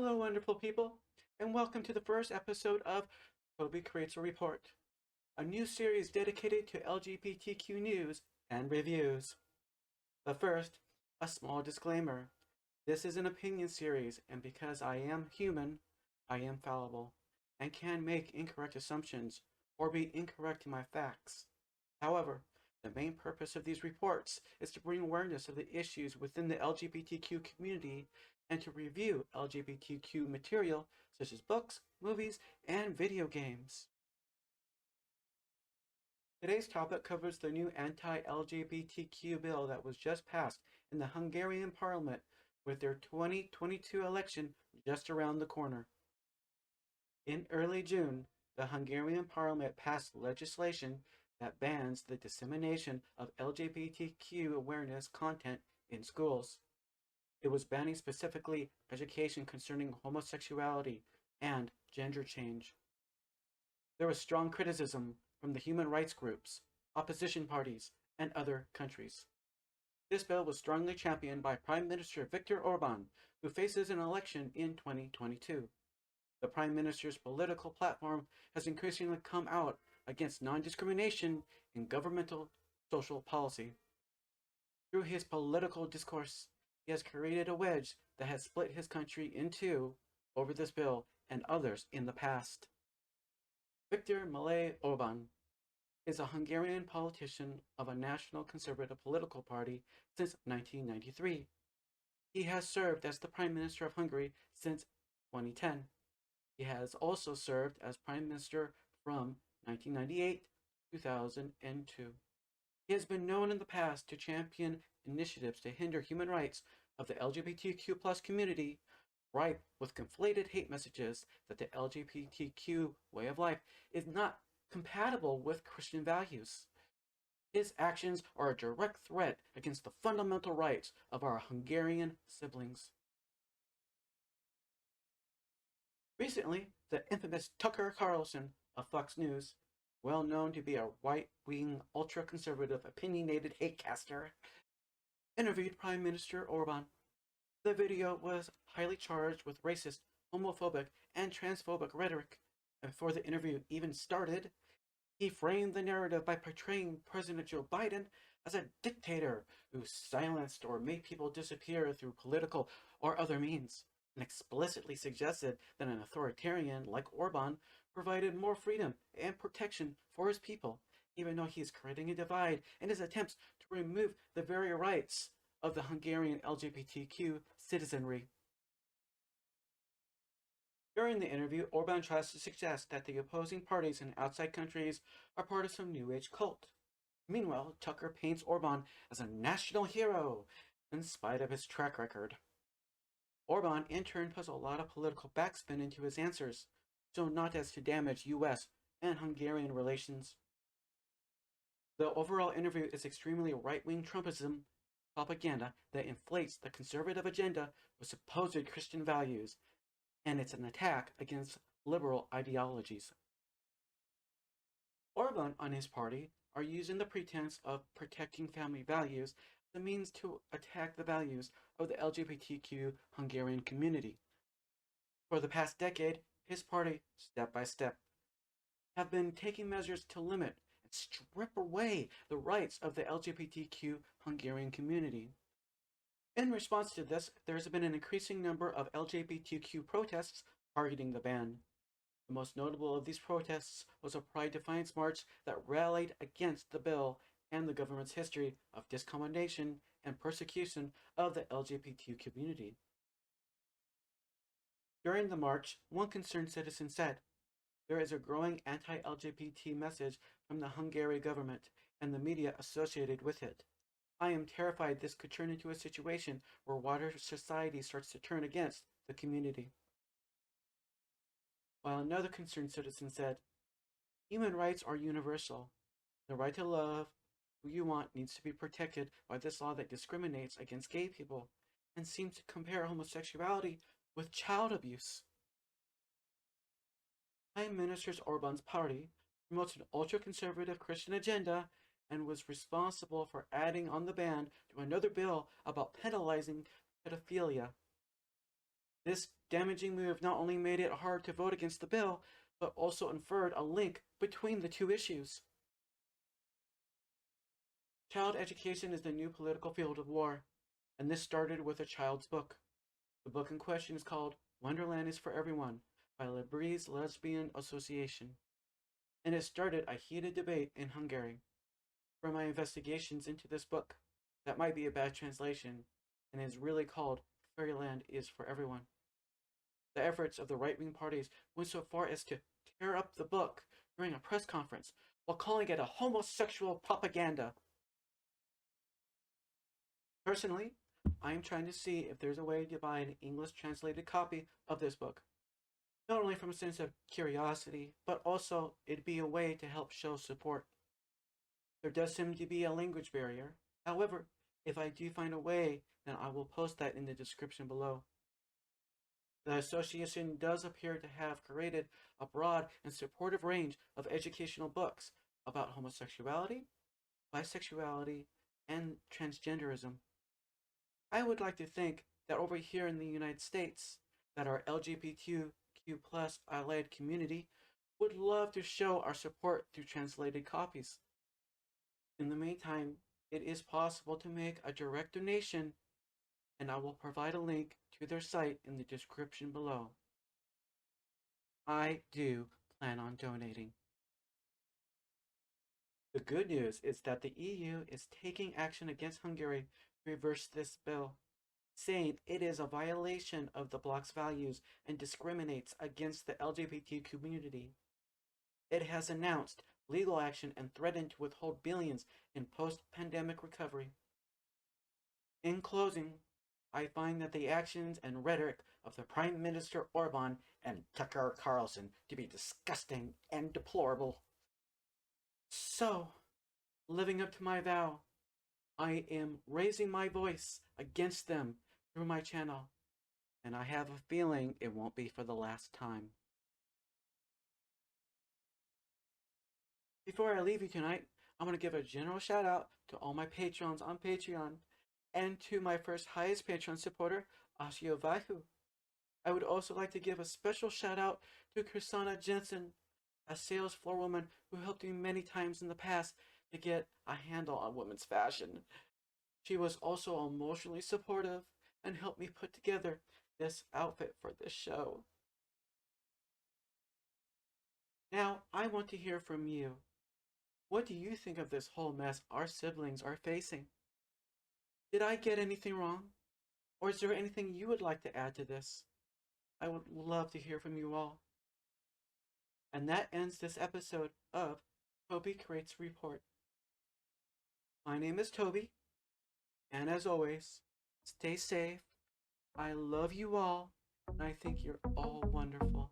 Hello, wonderful people, and welcome to the first episode of Tobie Creates a Report, a new series dedicated to LGBTQ news and reviews. But first, a small disclaimer. This is an opinion series, and because I am human, I am fallible, and can make incorrect assumptions or be incorrect in my facts. However, the main purpose of these reports is to bring awareness of the issues within the LGBTQ community and to review LGBTQ material such as books, movies, and video games. Today's topic covers the new anti-LGBTQ bill that was just passed in the Hungarian parliament with their 2022 election just around the corner. In early June, the Hungarian parliament passed legislation that bans the dissemination of LGBTQ awareness content in schools. It was banning specifically education concerning homosexuality and gender change. There was strong criticism from the human rights groups, opposition parties, and other countries. This bill was strongly championed by Prime Minister Viktor Orban, who faces an election in 2022. The Prime Minister's political platform has increasingly come out against non-discrimination in governmental social policy. Through his political discourse, he has created a wedge that has split his country in two over this bill and others in the past. Viktor Malay Orban is a Hungarian politician of a national conservative political party since 1993. He has served as the Prime Minister of Hungary since 2010. He has also served as Prime Minister from 1998 to 2002. He has been known in the past to champion initiatives to hinder human rights of the LGBTQ community, ripe with conflated hate messages that the LGBTQ way of life is not compatible with Christian values. His actions are a direct threat against the fundamental rights of our Hungarian siblings. Recently, the infamous Tucker Carlson of Fox News, well known to be a right-wing, ultra-conservative, opinionated hatecaster, interviewed Prime Minister Orban. The video was highly charged with racist, homophobic, and transphobic rhetoric, and before the interview even started, he framed the narrative by portraying President Joe Biden as a dictator who silenced or made people disappear through political or other means, and explicitly suggested that an authoritarian like Orban provided more freedom and protection for his people, even though he is creating a divide in his attempts to remove the very rights of the Hungarian LGBTQ citizenry. During the interview, Orban tries to suggest that the opposing parties in outside countries are part of some New Age cult. Meanwhile, Tucker paints Orban as a national hero, in spite of his track record. Orban, in turn, puts a lot of political backspin into his answers, so not as to damage US and Hungarian relations. The overall interview is extremely right-wing Trumpism propaganda that inflates the conservative agenda with supposed Christian values, and it's an attack against liberal ideologies. Orban and his party are using the pretense of protecting family values as a means to attack the values of the LGBTQ Hungarian community. For the past decade, his party, step by step, have been taking measures to limit and strip away the rights of the LGBTQ Hungarian community. In response to this, there has been an increasing number of LGBTQ protests targeting the ban. The most notable of these protests was a Pride Defiance March that rallied against the bill and the government's history of discrimination and persecution of the LGBT community. During the march, one concerned citizen said, "There is a growing anti-LGBT message from the Hungary government and the media associated with it. I am terrified this could turn into a situation where wider society starts to turn against the community." While another concerned citizen said, "Human rights are universal. The right to love who you want needs to be protected by this law that discriminates against gay people and seems to compare homosexuality with child abuse." Prime Minister Orban's party promotes an ultra-conservative Christian agenda and was responsible for adding on the ban to another bill about penalizing pedophilia. This damaging move not only made it hard to vote against the bill, but also inferred a link between the two issues. Child education is the new political field of war, and this started with a child's book. The book in question is called Wonderland is for Everyone by Libre's Lesbian Association, and it started a heated debate in Hungary. From my investigations into this book, that might be a bad translation, and is really called Fairyland is for Everyone. The efforts of the right-wing parties went so far as to tear up the book during a press conference while calling it a homosexual propaganda. Personally, I am trying to see if there's a way to buy an English translated copy of this book. Not only from a sense of curiosity, but also it'd be a way to help show support. There does seem to be a language barrier. However, if I do find a way, then I will post that in the description below. The association does appear to have created a broad and supportive range of educational books about homosexuality, bisexuality, and transgenderism. I would like to think that over here in the United States, that our LGBTQ plus allied community would love to show our support through translated copies. In the meantime, it is possible to make a direct donation, and I will provide a link to their site in the description below. I do plan on donating. The good news is that the EU is taking action against Hungary to reverse this bill, saying it is a violation of the bloc's values and discriminates against the LGBT community. It has announced legal action and threatened to withhold billions in post-pandemic recovery. In closing, I find that the actions and rhetoric of the Prime Minister Orban and Tucker Carlson to be disgusting and deplorable. So, living up to my vow, I am raising my voice against them through my channel, and I have a feeling it won't be for the last time. Before I leave you tonight, I'm going to give a general shout out to all my patrons on Patreon, and to my first highest Patreon supporter, Ashio Vaihu. I would also like to give a special shout out to Chrisana Jensen, a sales floor woman who helped me many times in the past to get a handle on women's fashion. She was also emotionally supportive and helped me put together this outfit for this show. Now, I want to hear from you. What do you think of this whole mess our siblings are facing? Did I get anything wrong? Or is there anything you would like to add to this? I would love to hear from you all. And that ends this episode of Tobie Creates Report. My name is Tobie, and as always, stay safe. I love you all, and I think you're all wonderful.